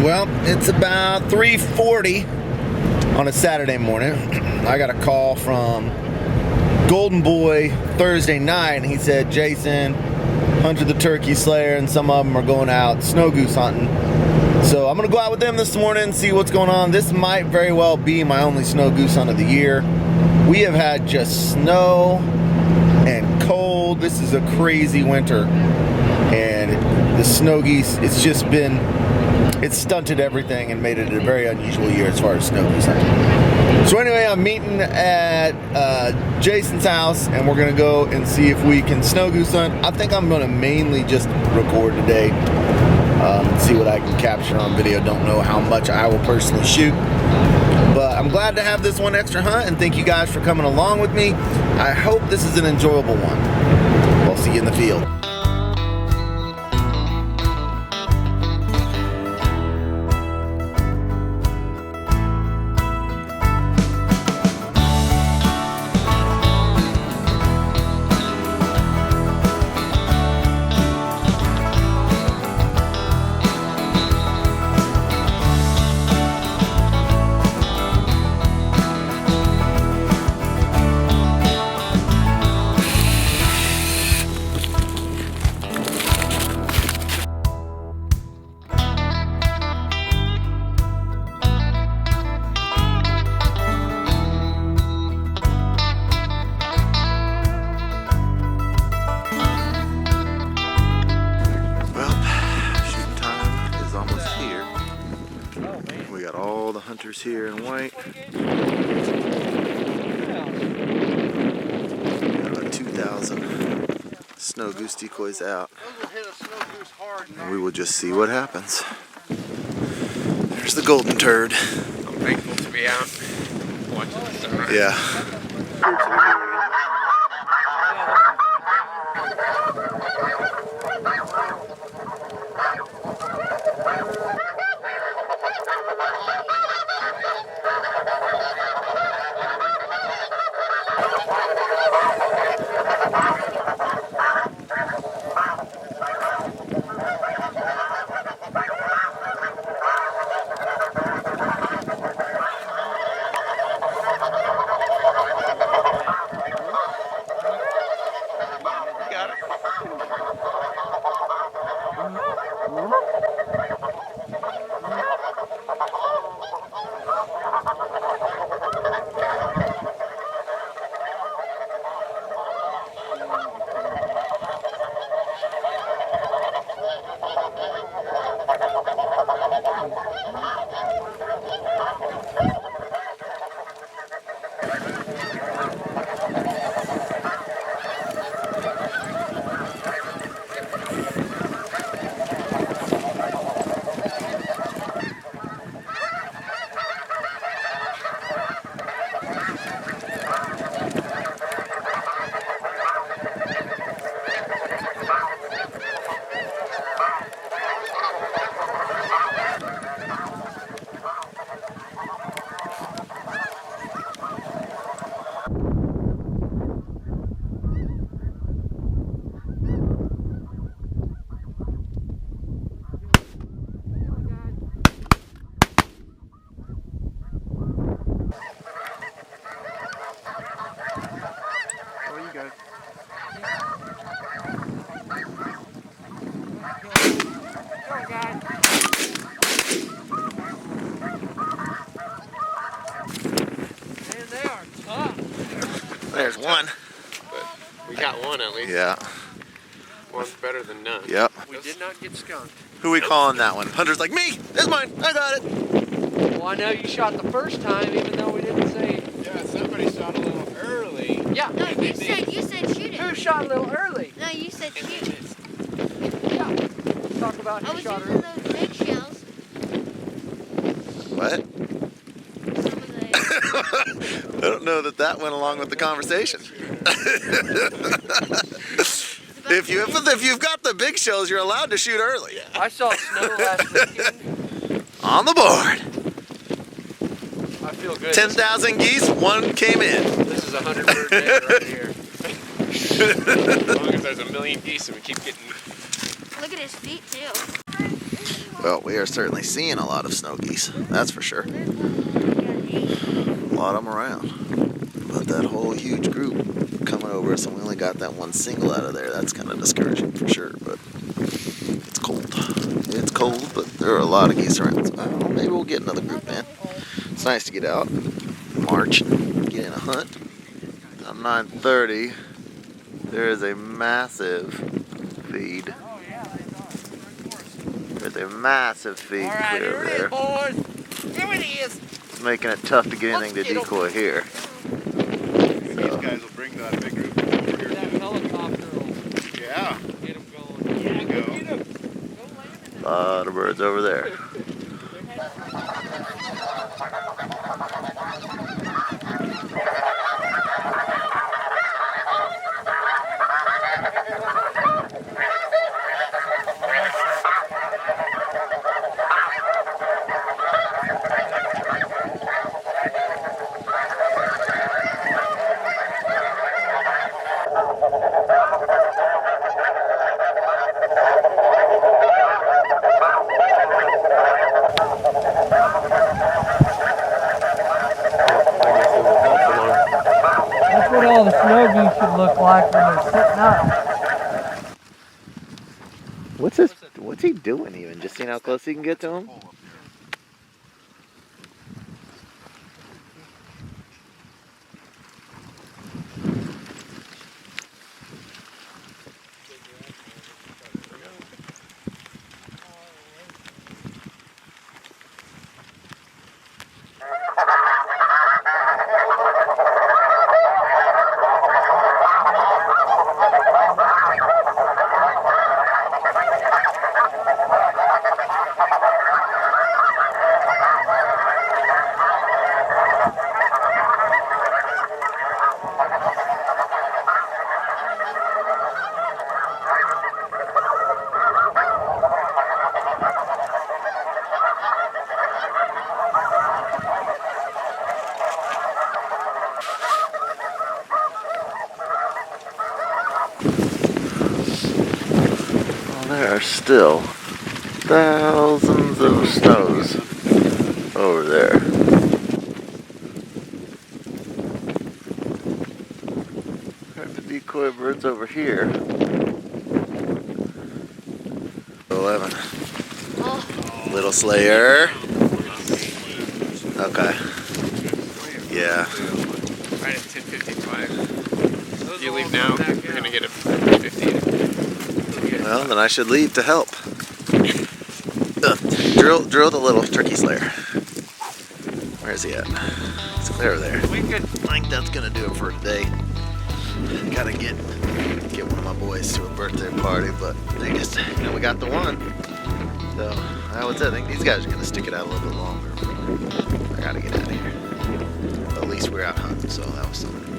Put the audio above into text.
Well, it's about 3:40 on a Saturday morning. I got a call from Golden Boy Thursday night, and he said, Jason, Hunter the Turkey Slayer, and some of them are going out snow goose hunting. So I'm going to go out with them this morning and see what's going on. This might very well be my only snow goose hunt of the year. We have had just snow and cold. This is a crazy winter. And the snow geese, it's stunted everything and made it a very unusual year as far as snow goose hunting. So anyway, I'm meeting at Jason's house, and we're going to go and see if we can snow goose hunt. I think I'm going to mainly just record today, see what I can capture on video. Don't know how much I will personally shoot. But I'm glad to have this one extra hunt, and thank you guys for coming along with me. I hope this is an enjoyable one. We'll see you in the field. Hunters here in white. Got about 2,000 snow goose decoys out. And we will just see what happens. There's the golden turd. I'm thankful to be out watching the sunrise. Yeah. There's one. But we got one at least. Yeah. One's better than none. Yep. We did not get skunked. Who are we calling that one? Hunter's like, me! That's mine! I got it! Well, I know you shot the first time, even though we didn't say... Yeah, somebody shot a little early. Yeah. No, you said shoot it. Who shot a little early? No, you said shoot it. Yeah. Let's talk about who shot early. I was using those big shells. What? I don't know that went along with the conversation. If you've got the big shells, you're allowed to shoot early. I saw snow last weekend. On the board. I feel good. 10,000 geese, one came in. This is a 100-bird day right here. As long as there's a million geese and we keep getting... Look at his feet too. Well, we are certainly seeing a lot of snow geese, that's for sure. A lot of them around. But that whole huge group coming over us, and we only got that one single out of there, that's kind of discouraging for sure, but it's cold. It's cold, but there are a lot of geese around, so I don't know, maybe we'll get another group in. It's nice to get out, march, and get in a hunt. At 9:30, there is a massive feed. There's a massive feed clear over there. Boys. Here it is. It's making it tough to get anything to decoy here. These guys will bring that big group over here. That helicopter will Yeah. get them going. Yeah, Go. go get them. A lot of birds over there. That's what all the snow geese should look like when they're sitting up. What's he doing even? Just seeing how close he can get to him? There are still thousands of snows over there. Trying to decoy birds over here. 11. Little Slayer. Okay. Yeah. Right at 10:55. You leave now, you're gonna get a 50. Well, then I should leave to help. Drill the little turkey slayer. Where is he at? It's clear there. I think that's gonna do it for today. Gotta get one of my boys to a birthday party, but they just, we got the one. So that was it. I think these guys are gonna stick it out a little bit longer. I gotta get out of here. But at least we're out hunting, so that was something.